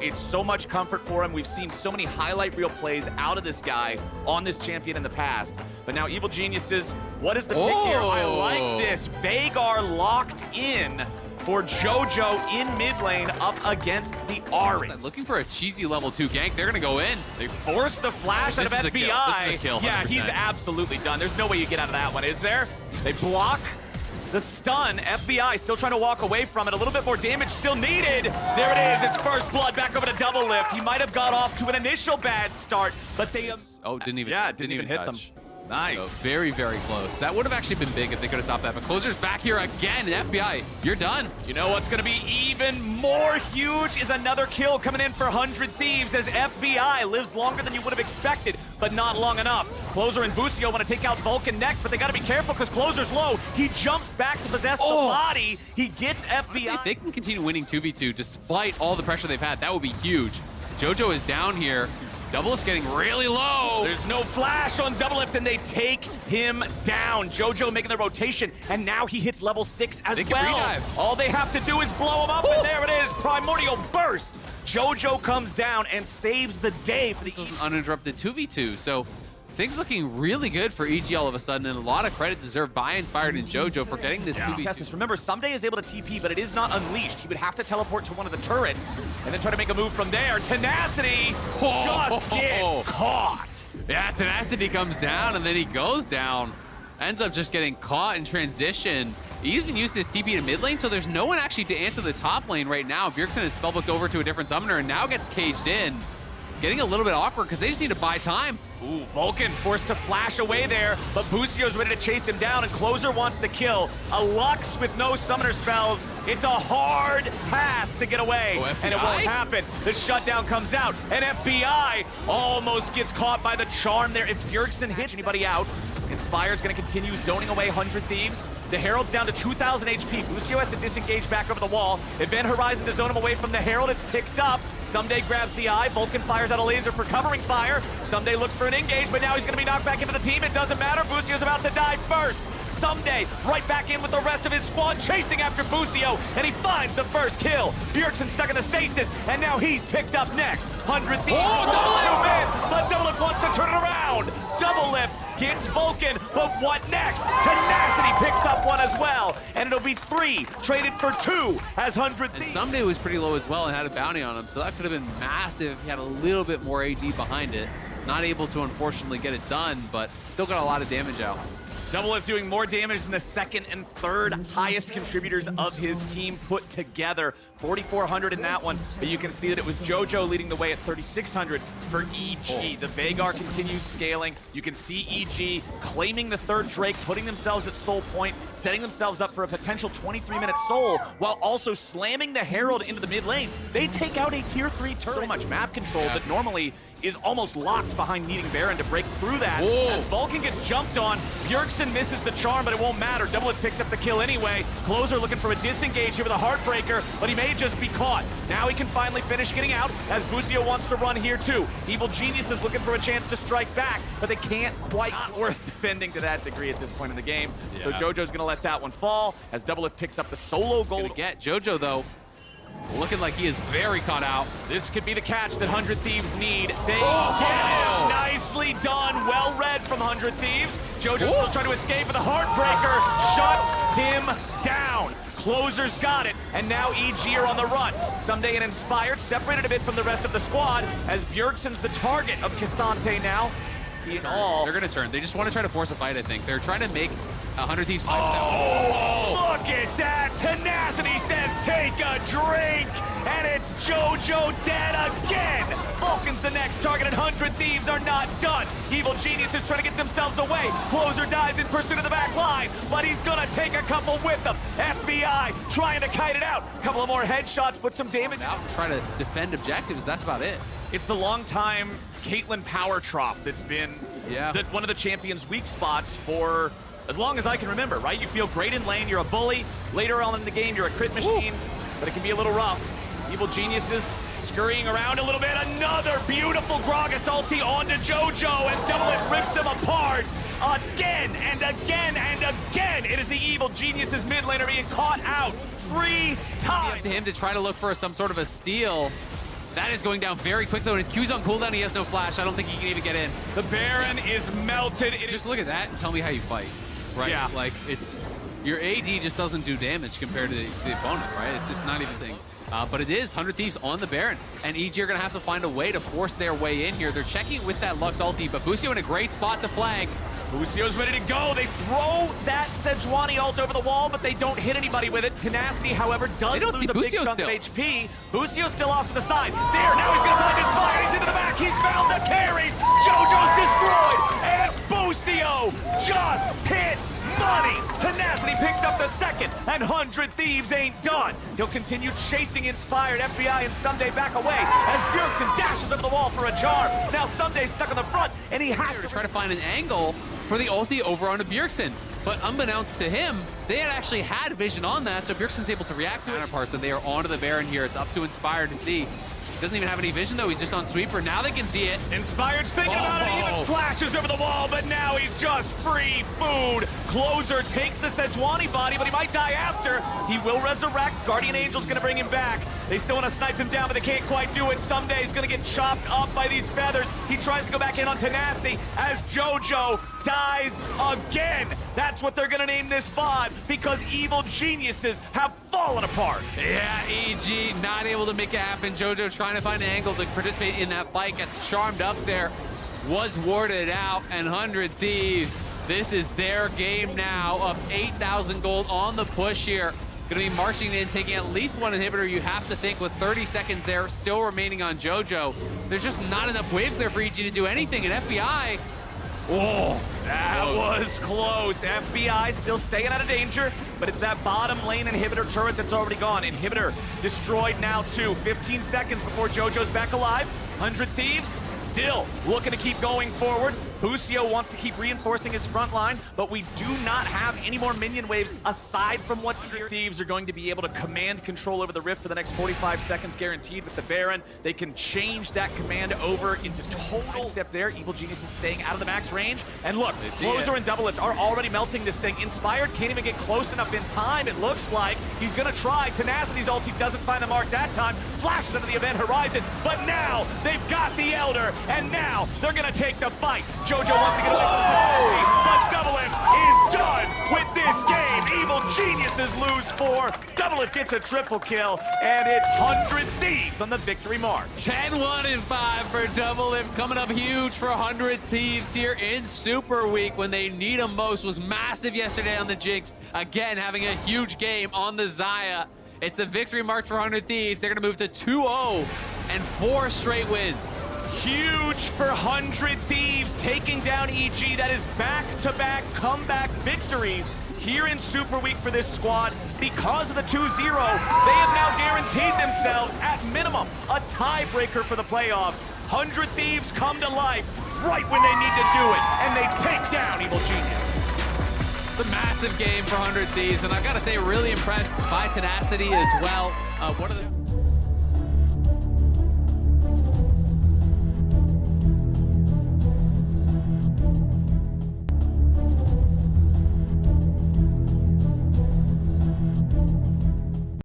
It's so much comfort for him. We've seen so many highlight reel plays out of this guy on this champion in the past. But now Evil Geniuses, what is the pick here? I like this. Veigar locked in for JoJo in mid lane up against the Ari. Looking for a cheesy level 2 gank. They're going to go in. They force the flash out of FBI. This is a kill, 100%. Yeah, he's absolutely done. There's no way you get out of that one, is there? They block the stun. FBI still trying to walk away from it. A little bit more damage still needed. There it is. It's first blood back over to Double Lift. He might have got off to an initial bad start, but they... didn't even hit them. Nice. So very, very close. That would have actually been big if they could have stopped that. But Closer's back here again, and FBI, you're done. You know what's going to be even more huge is another kill coming in for 100 Thieves as FBI lives longer than you would have expected, but not long enough. Closer and Busio want to take out Vulcan next, but they got to be careful because Closer's low. He jumps back to possess the body. He gets FBI. If they can continue winning 2v2 despite all the pressure they've had, that would be huge. JoJo is down here. Double Lift getting really low. There's no flash on Double Lift, and they take him down. JoJo making the rotation, and now he hits level 6 as well. All they have to do is blow him up, and there it is. Primordial Burst. JoJo comes down and saves the day for the uninterrupted 2v2. So things looking really good for EG all of a sudden, and a lot of credit deserved by Inspired and JoJo for getting this 2v2. Remember, Someday is able to TP, but it is not unleashed. He would have to teleport to one of the turrets and then try to make a move from there. Tenacity just gets caught. Yeah, Tenacity comes down, and then he goes down. Ends up just getting caught in transition. He even used his TP to mid lane, so there's no one actually to answer the top lane right now. Bjergsen is spellbooked over to a different summoner and now gets caged in. Getting a little bit awkward because they just need to buy time. Ooh, Vulcan forced to flash away there, but Busio's ready to chase him down, and Closer wants to kill. A Lux with no summoner spells. It's a hard task to get away, and it won't happen. The shutdown comes out, and FBI almost gets caught by the charm there. If Bjergsen hits anybody out, Inspired's going to continue zoning away 100 Thieves. The Herald's down to 2,000 HP. Busio has to disengage back over the wall. Event Horizon to zone him away from the Herald. It's picked up. Someday grabs the eye. Vulcan fires out a laser for covering fire. Someday looks for an engage, but now he's going to be knocked back into the team. It doesn't matter. Busio's about to die first. Someday right back in with the rest of his squad, chasing after Busio, and he finds the first kill. Bjergsen stuck in the stasis, and now he's picked up next. 100 Thieves. But Double Lift wants to turn it around. Double Lift gets Vulcan, but what next? Tenacity picks up one as well, and it'll be 3 traded for 2 as 100 Thieves. And Someday was pretty low as well and had a bounty on him, so that could have been massive if he had a little bit more AD behind it. Not able to unfortunately get it done, but still got a lot of damage out. Double Lift doing more damage than the second and third highest contributors of his team put together. 4,400 in that one, but you can see that it was JoJo leading the way at 3,600 for EG. The Veigar continues scaling. You can see EG claiming the third Drake, putting themselves at soul point, setting themselves up for a potential 23-minute soul, while also slamming the Herald into the mid lane. They take out a tier 3 turret. So much map control that normally is almost locked behind needing Baron to break through that. As Vulcan gets jumped on, Bjergsen misses the charm, but it won't matter. Double Lift picks up the kill anyway. Closer looking for a disengage here with a Heartbreaker, but he may just be caught. Now he can finally finish getting out, as Busio wants to run here too. Evil Genius is looking for a chance to strike back, but they can't quite. Not worth defending to that degree at this point in the game. So JoJo's gonna let that one fall, as Double Lift picks up the solo gold. Get JoJo though, looking like he is very caught out. This could be the catch that 100 Thieves need. They get it. Nicely done. Well read from 100 Thieves. JoJo's still trying to escape, but the Heartbreaker shuts him down. Closer's got it, and now EG are on the run. Someday and Inspired separated a bit from the rest of the squad, as Bjergsen's the target of K'Sante now. They're gonna turn. They just want to try to force a fight, I think. They're trying to make 100 Thieves fight. Look at that! Tenacity says take a drink! And it's JoJo dead again! Vulcan's the next target, and 100 Thieves are not done. Evil Genius is trying to get themselves away. Closer dies in pursuit of the back line, but he's gonna take a couple with them. FBI trying to kite it out. A couple of more headshots, put some damage out. Try to defend objectives, that's about it. It's the long-time Caitlyn power trough that's been one of the champion's weak spots for as long as I can remember, right? You feel great in lane, you're a bully. Later on in the game, you're a crit machine, but it can be a little rough. Evil Geniuses scurrying around a little bit. Another beautiful Gragas ulti onto JoJo, and Double Lift rips them apart again and again and again. It is the Evil Geniuses mid laner being caught out 3 times. Up to him to try to look for some sort of a steal. That is going down very quick, though, and his Q's on cooldown. He has no flash. I don't think he can even get in. The Baron is melted. Just look at that and tell me how you fight, right? Yeah. Like, it's... Your AD just doesn't do damage compared to the opponent, right? It's just not even a thing. But it is 100 Thieves on the Baron, and EG are going to have to find a way to force their way in here. They're checking with that Lux ulti, but Busio in a great spot to flag. Busio's ready to go. They throw that Sejuani ult over the wall, but they don't hit anybody with it. Tenacity, however, does lose a big chunk of HP. Busio's still off to the side. There, now he's going to find Inspire. He's into the back. He's found the carries. JoJo's destroyed, and Busio just hit money. Tenacity picks up the second, and 100 Thieves ain't done. He'll continue chasing Inspired. FBI and Sunday back away as Bjergsen dashes over the wall for a charm. Now Sunday's stuck on the front, and he has to try to find an angle for the ulti over onto Bjergsen. But unbeknownst to him, they had actually had vision on that, so Bjergsen's able to react to counterparts, and they are onto the Baron here. It's up to Inspired to see. Doesn't even have any vision, though. He's just on sweeper. Now they can see it. Inspired's thinking about it. He even flashes over the wall, but now he's just free food. Closer takes the Sejuani body, but he might die after. He will resurrect. Guardian Angel's going to bring him back. They still want to snipe him down, but they can't quite do it. Someday he's going to get chopped up by these feathers. He tries to go back in on Tenacity as JoJo dies again. That's what they're going to name this VOD, because evil geniuses have fallen apart. Yeah, EG not able to make it happen. JoJo trying to find an angle to participate in that fight, gets charmed up there, was warded out, and 100 Thieves, this is their game now of 8,000 gold on the push here. Gonna be marching in, taking at least one inhibitor. You have to think with 30 seconds there still remaining on JoJo, there's just not enough waves there for EG to do anything, and FBI, oh, that was close. FBI still staying out of danger, but it's that bottom lane inhibitor turret that's already gone. Inhibitor destroyed now too. 15 seconds before JoJo's back alive. 100 Thieves still looking to keep going forward. Busio wants to keep reinforcing his front line, but we do not have any more minion waves aside from what's here. Thieves are going to be able to command control over the Rift for the next 45 seconds guaranteed with the Baron. They can change that command over into total step there. Evil Genius is staying out of the max range. And look, Closer and Double Lift are already melting this thing. Inspired can't even get close enough in time, it looks like. He's gonna try. Tenacity's ulti doesn't find the mark that time. Flashes into the event horizon, but now they've got the Elder, and now they're gonna take the fight. JoJo wants to get away from Tenacity, but Double Lift is done with this game. Evil Geniuses lose 4. Double Lift gets a triple kill, and it's 100 Thieves on the victory march. 10-1 and 5 for Double Lift, coming up huge for 100 Thieves here in Super Week when they need them most. Was massive yesterday on the Jinx. Again, having a huge game on the Xayah. It's the victory march for 100 Thieves. They're going to move to 2-0 and 4 straight wins. Huge for 100 Thieves, taking down EG. That is back-to-back comeback victories here in Super Week for this squad. Because of the 2-0, they have now guaranteed themselves, at minimum, a tiebreaker for the playoffs. 100 Thieves come to life right when they need to do it, and they take down Evil Genius. It's a massive game for 100 Thieves, and I've got to say, really impressed by Tenacity as well. One of the